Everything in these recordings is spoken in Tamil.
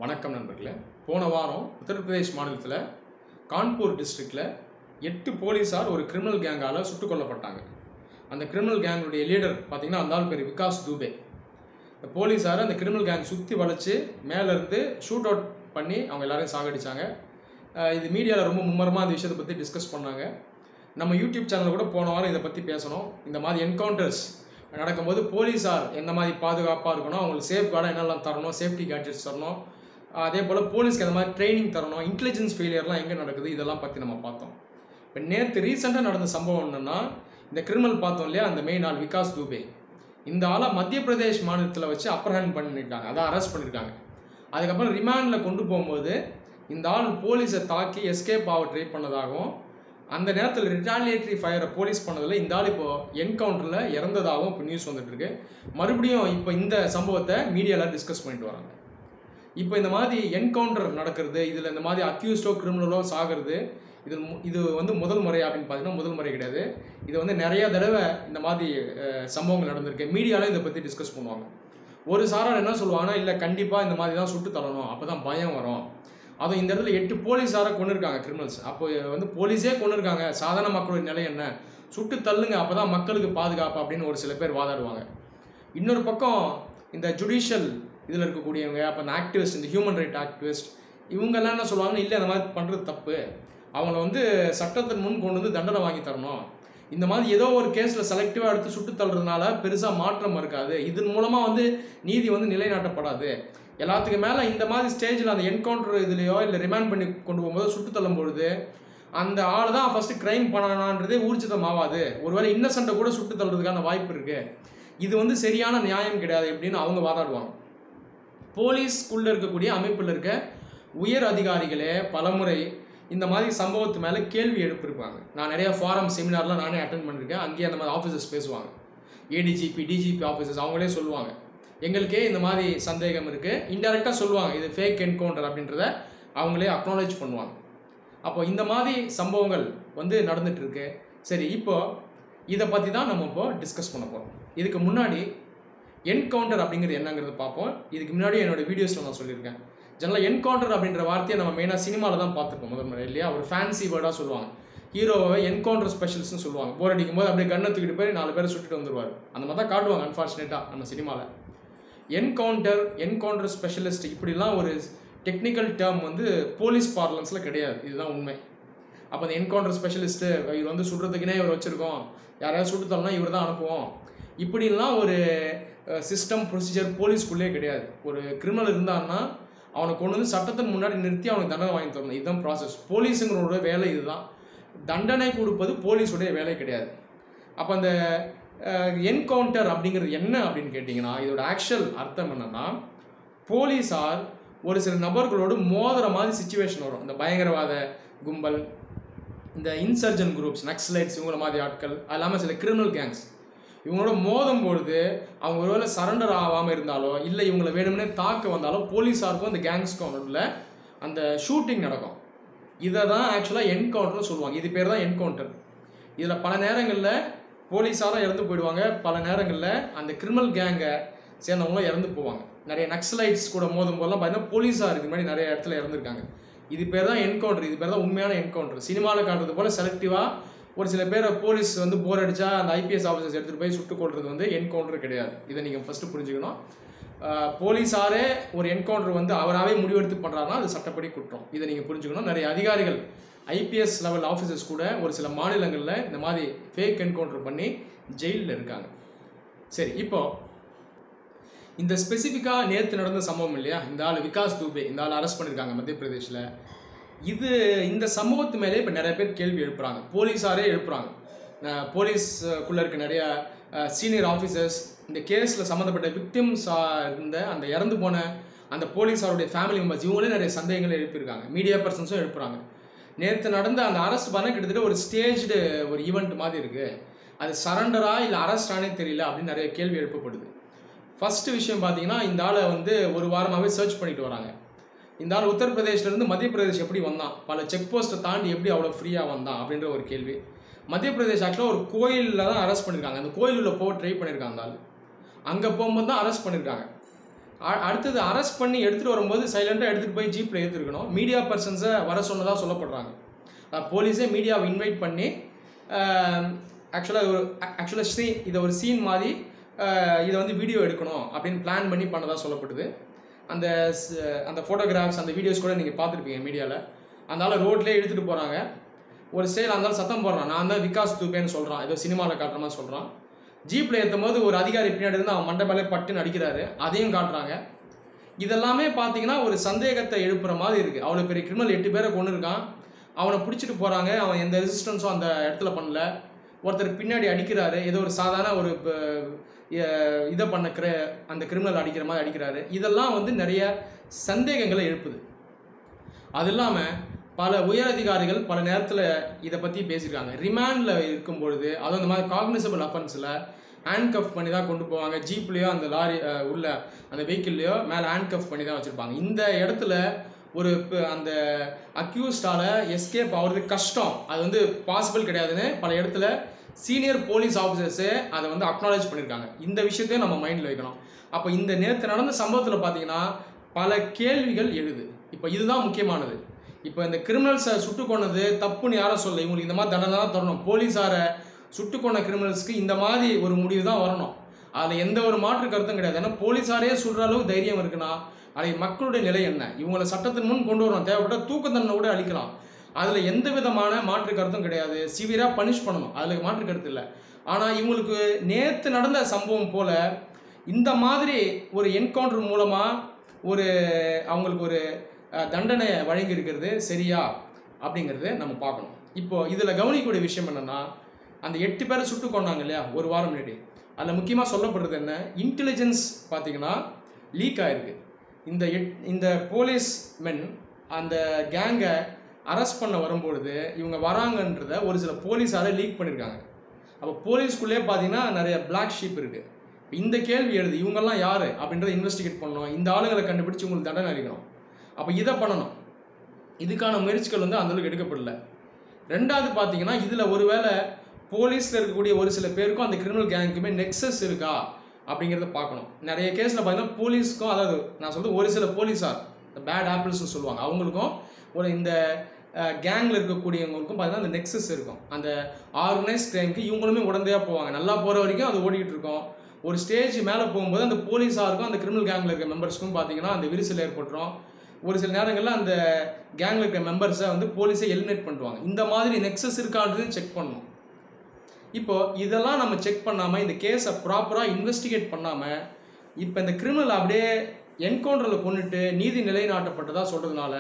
வணக்கம் நண்பர்களே. போன வாரம் உத்தரப்பிரதேஷ் மாநிலத்தில் கான்பூர் டிஸ்ட்ரிக்டில் 8 போலீஸார் ஒரு கிரிமினல் கேங்கால் சுட்டுக் கொல்லப்பட்டாங்க. அந்த கிரிமினல் கேங்குடைய லீடர் பார்த்திங்கன்னா அந்த ஆள் பேர் விகாஸ் துபே. இந்த போலீஸார் அந்த கிரிமினல் கேங் சுற்றி வளைச்சி மேலேருந்து ஷூட் அவுட் பண்ணி அவங்க எல்லாரையும் சாகடிச்சாங்க. இது மீடியாவில் ரொம்ப மும்மரமாக அந்த விஷயத்தை பற்றி டிஸ்கஸ் பண்ணாங்க. நம்ம யூடியூப் சேனலில் கூட போன வாரம் இதை பற்றி பேசணும். இந்த மாதிரி என்கவுண்டர்ஸ் நடக்கும்போது போலீஸார் எந்த மாதிரி பாதுகாப்பாக இருக்கணும், அவங்களுக்கு சேஃப் கார்டாக என்னெல்லாம் தரணும், சேஃப்டி கேட்ஜெட்ஸ் தரணும், அதே போல் போலீஸ்க்கு அந்த மாதிரி ட்ரைனிங் தரணும், இன்டெலிஜென்ஸ் ஃபெயிலியர்லாம் எங்கே நடக்குது, இதெல்லாம் பற்றி நம்ம பார்த்தோம். இப்போ நேற்று ரீசெண்டாக நடந்த சம்பவம் என்னென்னா, இந்த கிரிமினல் பார்த்தோம் இல்லையா, அந்த மெயின் ஆள் விகாஸ் துபே, இந்த ஆளை மத்திய பிரதேஷ் மாநிலத்தில் வச்சு அப்பர் ஹேண்ட் பண்ணியிருக்காங்க, அதான் அரெஸ்ட் பண்ணியிருக்காங்க. அதுக்கப்புறம் ரிமாண்டில் கொண்டு போகும்போது இந்த ஆள் போலீஸை தாக்கி எஸ்கேப் ஆக ட்ரை பண்ணதாகவும், அந்த நேரத்தில் ரிட்டாலியேட்டரி ஃபயரை போலீஸ் பண்ணதில் இந்த ஆள் இப்போது என்கவுண்டரில் இறந்ததாகவும் இப்போ நியூஸ் வந்துட்டுருக்கு. மறுபடியும் இப்போ இந்த சம்பவத்தை மீடியாவில் டிஸ்கஸ் பண்ணிட்டு வராங்க. இப்போ இந்த மாதிரி என்கவுண்டர் நடக்கிறது, இதில் இந்த மாதிரி அக்யூஸ்டோ கிரிமினலோ சாகிறது, இது வந்து முதல் முறை அப்படின்னு பார்த்தீங்கன்னா முதல் முறை கிடையாது. இது வந்து நிறைய தடவை இந்த மாதிரி சம்பவங்கள் நடந்திருக்கு. மீடியாவில் இதை பற்றி டிஸ்கஸ் பண்ணுவாங்க. ஒரு சாரார் என்ன சொல்லுவாங்கன்னா, இல்லை கண்டிப்பாக இந்த மாதிரி தான் சுட்டு தள்ளணும், அப்போ தான் பயம் வரும். அதுவும் இந்த இடத்துல 8 போலீஸாரை கொண்டிருக்காங்க கிரிமினல்ஸ். அப்போ வந்து போலீஸே கொண்டிருக்காங்க, சாதாரண மக்களுடைய நிலை என்ன, சுட்டு தள்ளுங்க அப்போ தான் மக்களுக்கு பாதுகாப்பு அப்படின்னு ஒரு சில பேர் வாதாடுவாங்க. இன்னொரு பக்கம் இந்த ஜுடிஷியல் இதில் இருக்கக்கூடியவங்க, அப்போ இந்த ஆக்டிவிஸ்ட், இந்த ஹியூமன் ரைட் ஆக்டிவிஸ்ட், இவங்கெல்லாம் என்ன சொல்லுவாங்கன்னா, இல்லை அந்த மாதிரி பண்ணுறது தப்பு, அவங்கள வந்து சட்டத்தின் முன் கொண்டு வந்து தண்டனை வாங்கி தரணும், இந்த மாதிரி ஏதோ ஒரு கேஸில் செலக்டிவாக எடுத்து சுட்டு தள்ளுறதுனால பெருசாக மாற்றம் இருக்காது, இதன் மூலமாக வந்து நீதி வந்து நிலைநாட்டப்படாது, எல்லாத்துக்கு மேலே இந்த மாதிரி ஸ்டேஜில் அந்த என்கவுண்டர் இதுலையோ இல்லை ரிமாண்ட் பண்ணி கொண்டு போகும்போது சுட்டு தள்ளும் பொழுது அந்த ஆள் தான் ஃபஸ்ட்டு க்ரைம் பண்ணான்றதே ஊர்ஜிதம் ஆகாது, ஒருவேளை இன்னசென்ட்டை கூட சுட்டு தள்ளுறதுக்கான வாய்ப்பு இருக்குது, இது வந்து சரியான நியாயம் கிடையாது அப்படின்னு அவங்க வாதாடுவாங்க. போலீஸ்குள்ளே இருக்கக்கூடிய அமைப்பில் இருக்க உயர் அதிகாரிகளே பலமுறை இந்த மாதிரி சம்பவத்து மேலே கேள்வி எழுப்பியிருப்பாங்க. நான் நிறையா ஃபாரம் செமினார்லாம் நானே அட்டென்ட் பண்ணியிருக்கேன். அங்கேயே அந்த மாதிரி ஆஃபீஸர்ஸ் பேசுவாங்க, ஏடிஜிபி டிஜிபி ஆஃபீஸர்ஸ், அவங்களே சொல்லுவாங்க எங்களுக்கே இந்த மாதிரி சந்தேகம் இருக்குது, இன்டெரக்டாக சொல்லுவாங்க இது ஃபேக் என்கவுண்டர் அப்படின்றத அவங்களே அக்னாலேஜ் பண்ணுவாங்க. அப்போ இந்த மாதிரி சம்பவங்கள் வந்து நடந்துகிட்ருக்கு. சரி, இப்போது இதை பற்றி தான் நம்ம இப்போது டிஸ்கஸ் பண்ண போகிறோம். இதுக்கு முன்னாடி என்கவுண்டர் அப்படிங்கிறது என்னங்கிறது பார்ப்போம். இதுக்கு முன்னாடி என்னோடய வீடியோஸில் நான் சொல்லியிருக்கேன். ஜெனரலாக என்கவுண்டர் அப்படின்ற வார்த்தையை நம்ம மெயினாக சினிமாவில் தான் பார்த்துருப்போம் முதல் முறை இல்லையா. ஒரு ஃபேன்சி வேர்டாக சொல்லுவாங்க, ஹீரோவை என்கவுண்டர் ஸ்பெஷலிஸ்ட்னு சொல்லுவாங்க. போர் அடிக்கும் போது அப்படியே கண்ணை தூக்கிட்டு போய் 4 பேரை சுட்டுட்டு வந்துடுவார், அந்த மாதிரி தான் காட்டுவாங்க அன்ஃபார்ச்சுனேட்டாக நம்ம சினிமாவில். என்கவுண்டர் ஸ்பெஷலிஸ்ட் இப்படிலாம் ஒரு டெக்னிக்கல் டேர்ம் வந்து போலீஸ் பார்லன்ஸில் கிடையாது, இதுதான் உண்மை. அப்போ அந்த என்கவுண்டர் ஸ்பெஷலிஸ்ட்டு இவர் வந்து சுடுறதுக்குனே இவர் வச்சுருக்கோம், யாரையாவது சுட்டு தரலாம் இவர் தான் அனுப்புவோம், இப்படிலாம் ஒரு சிஸ்டம் ப்ரொசீஜர் போலீஸ்குள்ளே கிடையாது. ஒரு கிரிமினல் இருந்தான்னா அவனை கொண்டு வந்து சட்டத்தின் முன்னாடி நிறுத்தி அவனுக்கு தண்டனை வாங்கி தரணும், இதுதான் ப்ராசஸ். போலீஸுங்களோட வேலை இதுதான். தண்டனை கொடுப்பது போலீஸுடைய வேலை கிடையாது. அப்போ அந்த என்கவுண்டர் அப்படிங்கிறது என்ன அப்படின்னு கேட்டிங்கன்னா, இதோட ஆக்சுவல் அர்த்தம் என்னென்னா, போலீஸார் ஒரு சில நபர்களோடு மோதுற மாதிரி சிச்சுவேஷன் வரும். இந்த பயங்கரவாத கும்பல், இந்த இன்சர்ஜன் குரூப்ஸ், நக்ஸலைட்ஸ், இவங்கள மாதிரி ஆட்கள், அது இல்லாமல் சில கிரிமினல் கேங்ஸ், இவங்களோட மோதும் பொழுது அவங்க ஒருவேளை சரண்டர் ஆகாமல் இருந்தாலோ இல்லை இவங்களை வேணும்னே தாக்க வந்தாலோ போலீஸாருக்கும் அந்த கேங்ஸ்க்கும் நடுவில் அந்த ஷூட்டிங் நடக்கும். இதை தான் ஆக்சுவலாக என்கவுண்டர்னு சொல்லுவாங்க. இது பேர் தான் என்கவுண்டர். இதில் பல நேரங்களில் போலீஸாரும் இறந்து போயிடுவாங்க, பல நேரங்களில் அந்த கிரிமினல் கேங்கை சேர்ந்தவங்களும் இறந்து போவாங்க. நிறைய நக்ஸலைட்ஸ் கூட மோதும் போதெல்லாம் பார்த்தீங்கன்னா போலீஸார் இதுக்கு முன்னாடி நிறைய இடத்துல இறந்துருக்காங்க. இது பேர் தான் என்கவுண்டர், இது பேர் தான் உண்மையான என்கவுண்டர். சினிமாவில் காட்டுறது போல் செலக்டிவாக ஒரு சில பேரை போலீஸ் வந்து போர் அடித்தா அந்த ஐபிஎஸ் ஆஃபீஸர்ஸ் எடுத்துகிட்டு போய் சுட்டுக் கொள்வது வந்து என்கவுண்டர் கிடையாது. இதை நீங்கள் ஃபஸ்ட்டு புரிஞ்சுக்கணும். போலீஸாரே ஒரு என்கவுண்டர் வந்து அவராகவே முடிவெடுத்து பண்ணுறாருன்னா அது சட்டப்படி குற்றம். இதை நீங்கள் புரிஞ்சுக்கணும். நிறைய அதிகாரிகள், ஐபிஎஸ் லெவல் ஆஃபீஸர்ஸ் கூட ஒரு சில மாநிலங்களில் இந்த மாதிரி ஃபேக் என்கவுண்டர் பண்ணி ஜெயிலில் இருக்காங்க. சரி, இப்போது இந்த ஸ்பெசிஃபிக்காக நேற்று நடந்த சம்பவம் இல்லையா, இந்த ஆள் விகாஸ் துபே, இந்த ஆள் அரெஸ்ட் பண்ணியிருக்காங்க மத்திய பிரதேஷில். இந்த சம்பவத்து மேலே இப்போ நிறைய பேர் கேள்வி எழுப்புறாங்க, போலீஸாரே எழுப்புறாங்க. போலீஸ்குள்ளே இருக்க நிறைய சீனியர் ஆஃபீஸர்ஸ், இந்த கேஸில் சம்மந்தப்பட்ட விக்டிம்ஸாக இருந்த அந்த இறந்து போன அந்த போலீஸாருடைய ஃபேமிலி மெம்பர்ஸ், இவங்களே நிறைய சந்தேகங்கள் எழுப்பியிருக்காங்க. மீடியா பர்சன்ஸும் எழுப்புறாங்க. நேற்று நடந்த அந்த அரெஸ்ட் பண்ண கிட்டத்தட்ட ஒரு ஸ்டேஜ்டு ஒரு ஈவெண்ட் மாதிரி இருக்குது, அது சரண்டரா இல்லை அரெஸ்டானே தெரியல அப்படின்னு நிறைய கேள்வி எழுப்பப்படுது. ஃபஸ்ட்டு விஷயம் பார்த்தீங்கன்னா, இந்த ஆளை வந்து ஒரு வாரமாகவே சர்ச் பண்ணிட்டு வராங்க. இந்த ஆள் உத்தரப்பிரதேஷ்லேருந்து மத்திய பிரதேஷ் எப்படி வந்தான், பல செக் போஸ்ட்டை தாண்டி எப்படி அவ்வளோ ஃப்ரீயாக வந்தான் அப்படின்ற ஒரு கேள்வி. மத்திய பிரதேஷ் ஆக்சுவலாக ஒரு கோயிலில் தான் அரெஸ்ட் பண்ணியிருக்காங்க. அந்த கோயிலுள்ள போக ட்ரை பண்ணியிருக்காங்க. அந்த ஆள் அங்கே போகும்போது தான் அரெஸ்ட் பண்ணியிருக்காங்க. அடுத்தது அரெஸ்ட் பண்ணி எடுத்துகிட்டு வரும்போது சைலண்டாக எடுத்துகிட்டு போய் ஜீப்பில் ஏற்றிருக்கணும். மீடியா பர்சன்ஸை வர சொன்னதாக சொல்லப்படுறாங்க. போலீஸே மீடியாவை இன்வைட் பண்ணி ஆக்சுவலாக இதை ஒரு சீன் மாதிரி இதை வந்து வீடியோ எடுக்கணும் அப்படின்னு பிளான் பண்ணி பண்ணதாக சொல்லப்படுது. அந்த ஃபோட்டோகிராஃப்ஸ் அந்த வீடியோஸ் கூட நீங்கள் பார்த்துருப்பீங்க மீடியாவில். அதனால் ரோட்லேயே எடுத்துகிட்டு போகிறாங்க. ஒரு ஸ்டைல் இருந்தாலும் சத்தம் போடுறான், நான் தான் விகாஸ் துபேன்னு சொல்கிறான், ஏதோ சினிமாவில் காட்டுற மாதிரி சொல்கிறான். ஜீப்பில் ஏற்றும் போது ஒரு அதிகாரி பின்னாடி இருந்து அவன் மண்டை மேலே பட்டுன்னு அடிக்கிறாரு, அதையும் காட்டுறாங்க. இதெல்லாமே பார்த்தீங்கன்னா ஒரு சந்தேகத்தை எழுப்புற மாதிரி இருக்குது. அவ்வளோ பெரிய கிரிமினல் 8 பேரை கொண்டு இருக்கான், அவனை பிடிச்சிட்டு போகிறாங்க, அவன் எந்த ரெசிஸ்டன்ஸும் அந்த இடத்துல பண்ணல. ஒருத்தர் பின்னாடி அடிக்கிறாரு, ஏதோ ஒரு சாதாரண ஒரு இதை பண்ண அந்த கிரிமினல் அடிக்கிற மாதிரி அடிக்கிறாரு. இதெல்லாம் வந்து நிறைய சந்தேகங்களை எழுப்புது. அது இல்லாமல் பல உயரதிகாரிகள் பல நேரத்தில் இதை பற்றி பேசியிருக்காங்க. ரிமாண்டில் இருக்கும்பொழுது அதுவும் இந்த மாதிரி காக்னிசபிள் அஃபென்ஸில் ஹேண்ட்கஃப் பண்ணி தான் கொண்டு போவாங்க. ஜீப்லேயோ அந்த லாரி உள்ள அந்த வெஹிக்கிள்லையோ மேலே ஹேண்ட்கஃப் பண்ணி தான் வச்சுருப்பாங்க. இந்த இடத்துல ஒரு அந்த அக்யூஸ்டால் எஸ்கேப் ஆகிறது கஷ்டம், அது வந்து பாசிபிள் கிடையாதுன்னு பல இடத்துல சீனியர் போலீஸ் ஆஃபீஸர்ஸே அதை வந்து அக்னாலேஜ் பண்ணியிருக்காங்க. இந்த விஷயத்தையும் நம்ம மைண்டில் வைக்கணும். அப்போ இந்த நேற்று நடந்த சம்பவத்தில் பார்த்தீங்கன்னா பல கேள்விகள் எழுது. இப்போ இதுதான் முக்கியமானது. இப்போ இந்த கிரிமினல்ஸை சுட்டு கொண்டது தப்புன்னு யாரும் சொல்ல, இவங்களுக்கு இந்த மாதிரி தண்டனை தான் தரணும். போலீஸாரை சுட்டு கொண்ட கிரிமினல்ஸ்க்கு இந்த மாதிரி ஒரு முடிவு தான் வரணும். அதில் எந்த ஒரு மாற்று கருத்தும் கிடையாது. ஏன்னா போலீஸாரே சொல்கிற அளவுக்கு தைரியம் இருக்குன்னா அதை மக்களுடைய நிலை என்ன? இவங்களை சட்டத்தின் முன் கொண்டு வரணும், தேவைப்பட்ட தூக்க தண்டனை கூட அளிக்கலாம். அதில் எந்த விதமான மாற்று கருத்தும் கிடையாது. சிவியராக பனிஷ் பண்ணணும், அதில் மாற்று கருத்து இல்லை. ஆனால் இவங்களுக்கு நேற்று நடந்த சம்பவம் போல் இந்த மாதிரி ஒரு என்கவுண்டர் மூலமாக அவங்களுக்கு ஒரு தண்டனை வழங்கியிருக்கிறது சரியா அப்படிங்கிறது நம்ம பார்க்கணும். இப்போது இதில் கவனிக்கக்கூடிய விஷயம் என்னென்னா, அந்த 8 பேரை சுட்டு கொண்டாங்க இல்லையா ஒரு வாரம் முன்னாடி, அதில் முக்கியமாக சொல்லப்படுறது என்ன, இன்டெலிஜென்ஸ் பார்த்தீங்கன்னா லீக் ஆகிருக்கு. இந்த போலீஸ் மென் அந்த கேங்கை அரெஸ்ட் பண்ண வரும்பொழுது இவங்க வராங்கன்றத ஒரு சில போலீஸாரை லீக் பண்ணியிருக்காங்க. அப்போ போலீஸ்குள்ளே பார்த்தீங்கன்னா நிறைய பிளாக் ஷீப் இருக்குது. இந்த கேள்வி எழுது, இவங்கெல்லாம் யார் அப்படின்றத இன்வெஸ்டிகேட் பண்ணணும், இந்த ஆளுங்களை கண்டுபிடிச்சி உங்களுக்கு தண்டனை அளிக்கணும். அப்போ இதை பண்ணணும். இதுக்கான முயற்சிகள் வந்து அந்தளவுக்கு எடுக்கப்படல. ரெண்டாவது பார்த்தீங்கன்னா இதில் ஒருவேளை போலீஸில் இருக்கக்கூடிய ஒரு சில பேருக்கும் அந்த கிரிமினல் கேங்குக்குமே நெக்ஸஸ் இருக்கா அப்படிங்கிறத பார்க்கணும். நிறைய கேஸில் பார்த்தீங்கன்னா போலீஸ்க்கும், அதாவது நான் சொல்கிறது ஒரு சில போலீஸார் இந்த பேட் ஆப்பிள்ஸ்னு சொல்லுவாங்க, அவங்களுக்கும் இந்த கேங்கில் இருக்கக்கூடியவங்களுக்கும் பார்த்தீங்கன்னா அந்த நெக்ஸஸ் இருக்கும். அந்த ஆர்கனைஸ் கிரைமுக்கு இவங்களுமே உடந்தையாக போவாங்க. நல்லா போகிற வரைக்கும் அது ஓடிக்கிட்டு இருக்கும். ஒரு ஸ்டேஜ் மேலே போகும்போது அந்த போலீஸாருக்கும் அந்த கிரிமினல் கேங்கில் இருக்க மெம்பர்ஸ்க்கும் பார்த்தீங்கன்னா அந்த விரிசல் ஏற்பட்டுரும். ஒரு சில நேரங்களில் அந்த கேங்கில் இருக்க மெம்பர்ஸை வந்து போலீஸை எலிமினேட் பண்ணுவாங்க. இந்த மாதிரி நெக்ஸஸ் இருக்கான்றதையும் செக் பண்ணணும். இப்போது இதெல்லாம் நம்ம செக் பண்ணாமல், இந்த கேஸை ப்ராப்பராக இன்வெஸ்டிகேட் பண்ணாமல், இப்போ இந்த கிரிமினல் அப்படியே என்கவுண்டரில் கொண்டுட்டு நீதி நிலைநாட்டப்பட்டதாக சொல்கிறதுனால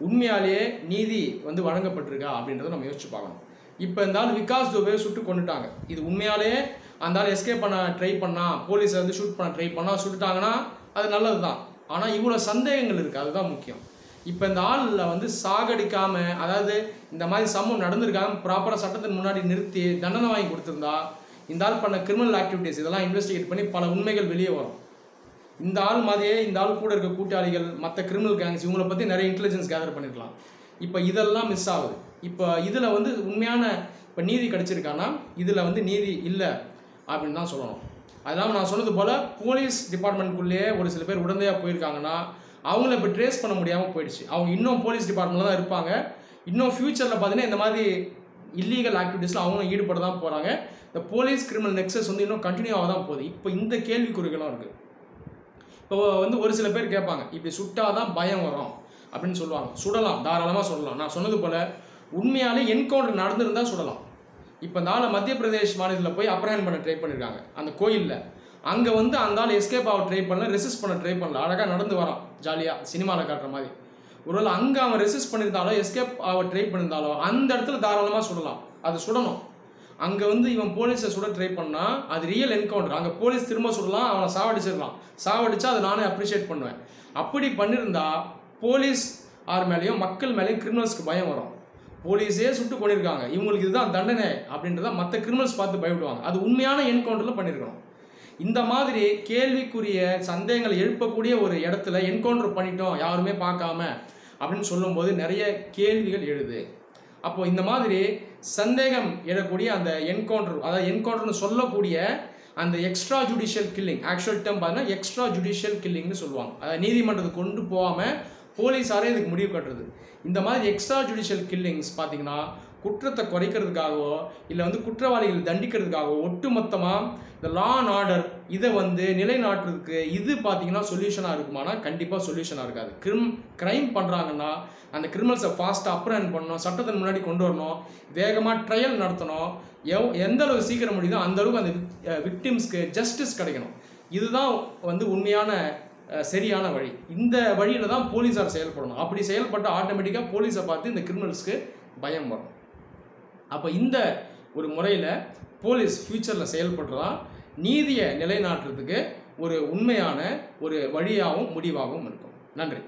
உண்மையாலேயே நீதி வந்து வழங்கப்பட்டிருக்கா அப்படின்றத நம்ம யோசிச்சு பார்க்கணும். இப்போ இந்த ஆள் விகாஸ் துபே சுட்டு கொண்டுட்டாங்க, இது உண்மையாலேயே அந்த ஆள் எஸ்கேப் பண்ண ட்ரை பண்ணால், போலீஸை வந்து ஷூட் பண்ண ட்ரை பண்ணால் சுட்டுட்டாங்கன்னா அது நல்லது தான். ஆனால் இவ்வளோ சந்தேகங்கள் இருக்குது, அதுதான் முக்கியம். இப்போ இந்த ஆளில் வந்து சாகடிக்காமல், அதாவது இந்த மாதிரி சம்பவம் நடந்திருக்காம ப்ராப்பராக சட்டத்தின் முன்னாடி நிறுத்தி தண்டனை வாங்கி கொடுத்துருந்தா இந்த ஆள் பண்ண கிரிமினல் ஆக்டிவிட்டீஸ் இதெல்லாம் இன்வெஸ்டிகேட் பண்ணி பல உண்மைகள் வெளியே வரும். இந்த ஆள் மாதிரியே இந்த ஆள் கூட இருக்க கூட்டாளிகள், மற்ற கிரிமினல் கேங்ஸ், இவங்களை பற்றி நிறைய இன்டெலிஜென்ஸ் கேதர் பண்ணியிருக்கலாம். இப்போ இதெல்லாம் மிஸ் ஆகுது. இப்போ இதில் வந்து உண்மையான இப்போ நீதி கிடச்சிருக்கான்னா இதில் வந்து நீதி இல்லை அப்படின்னு தான் சொல்லணும். அது இல்லாமல் நான் சொன்னது போல் போலீஸ் டிபார்ட்மெண்ட்குள்ளேயே ஒரு சில பேர் உடந்தையாக போயிருக்காங்கன்னா அவங்கள இப்போ ட்ரேஸ் பண்ண முடியாமல் போயிடுச்சு. அவங்க இன்னும் போலீஸ் டிபார்ட்மெண்ட்டில் தான் இருப்பாங்க. இன்னும் ஃப்யூச்சரில் பார்த்தீங்கன்னா இந்த மாதிரி இல்லீகல் ஆக்டிவிட்டீஸில் அவங்களும் ஈடுபட தான் போகிறாங்க. இந்த போலீஸ் கிரிமினல் நெக்ஸஸ் வந்து இன்னும் கண்டினியூ ஆக தான் போகுது. இப்போ இந்த கேள்விக்குறிகளும் இருக்குது. இப்போ வந்து ஒரு சில பேர் கேட்பாங்க, இப்படி சுட்டால் தான் பயம் வரும் அப்படின்னு சொல்லுவாங்க. சுடலாம், தாராளமாக சுடலாம். நான் சொன்னது போல் உண்மையாலே என்கவுண்டர் நடந்திருந்தால் சுடலாம். இப்போ இந்த ஆளை மத்திய பிரதேஷ் மாநிலத்தில் போய் அப்ரஹேண்ட் பண்ண ட்ரை பண்ணியிருக்காங்க அந்த கோயிலில். அங்கே வந்து அந்த ஆள் எஸ்கேப் ஆக ட்ரை பண்ணல, ரெசிஸ்ட் பண்ண ட்ரை பண்ணல, அழகாக நடந்து வரான் ஜாலியாக சினிமாவில் காட்டுற மாதிரி. ஒருவேளை அங்கே அவன் ரெசிஸ்ட் பண்ணியிருந்தாலோ எஸ்கேப் ஆக ட்ரை பண்ணியிருந்தாலோ அந்த இடத்துல தாராளமாக சுடலாம், அது சுடணும். அங்கே வந்து இவன் போலீஸை சுட ட்ரை பண்ணால் அது ரியல் என்கவுண்டர். அங்கே போலீஸ் திரும்ப சுடலாம், அவனை சாவடிச்சிடலாம். சாவடிச்சா அதை நானே அப்ரிஷியேட் பண்ணுவேன். அப்படி பண்ணியிருந்தா போலீஸ் ஆர் மேலேயும் மக்கள் மேலேயும் கிரிமினல்ஸ்க்கு பயம் வரும். போலீஸே சுட்டு கொண்டிருக்காங்க, இவங்களுக்கு இதுதான் தண்டனை அப்படின்றத மற்ற கிரிமினல்ஸ் பார்த்து பயப்படுவாங்க. அது உண்மையான என்கவுண்டரில் பண்ணியிருக்கணும். இந்த மாதிரி கேள்விக்குரிய சந்தேகங்களை எழுப்பக்கூடிய ஒரு இடத்துல என்கவுண்டர் பண்ணிட்டோம் யாருமே பார்க்காம அப்படின்னு சொல்லும்போது நிறைய கேள்விகள் எழுது. அப்போது இந்த மாதிரி சந்தேகம் எழக்கூடிய அந்த என்கவுண்டர், அதாவது என்கவுண்டர்னு சொல்லக்கூடிய அந்த extra judicial killing, actual term பார்த்தீங்கன்னா எக்ஸ்ட்ரா ஜுடிஷியல் கில்லிங்னு சொல்லுவாங்க. அதாவது நீதிமன்றத்துக்கு கொண்டு போகாமல் போலீஸாரே இதுக்கு முடிவு கட்டுறது. இந்த மாதிரி எக்ஸ்ட்ரா ஜுடிஷியல் கில்லிங்ஸ் பார்த்தீங்கன்னா குற்றத்தை குறைக்கிறதுக்காகவோ இல்லை குற்றவாளிகள் தண்டிக்கிறதுக்காகவோ ஒட்டுமொத்தமாக இந்த லா அண்ட் ஆர்டர் இதை நிலைநாட்டுறதுக்கு இது பார்த்தீங்கன்னா சொல்யூஷனாக இருக்குமானா கண்டிப்பாக சொல்யூஷனாக இருக்காது. க்ரைம் பண்ணுறாங்கன்னா அந்த கிரிமினல்ஸை ஃபாஸ்ட்டாக அப்ரஹெண்ட் பண்ணணும், சட்டத்தின் முன்னாடி கொண்டு வரணும், வேகமாக ட்ரையல் நடத்தணும், எந்த அளவுக்கு சீக்கிரம் முடியுதோ அந்த அளவுக்கு அந்த விக்டிம்ஸ்க்கு ஜஸ்டிஸ் கிடைக்கணும். இதுதான் உண்மையான சரியான வழி. இந்த வழியில் தான் போலீஸார் செயல்படணும். அப்படி செயல்பட்டு ஆட்டோமேட்டிக்காக போலீஸை பார்த்து இந்த கிரிமினல்ஸ்க்கு பயம் வரும். அப்போ இந்த ஒரு முறையில் போலீஸ் ஃப்யூச்சரில் செயல்படுறதா நீதியை நிலைநாட்டுறதுக்கு ஒரு உண்மையான ஒரு வழியாகவும் முடிவாகவும் இருக்கும். நன்றி.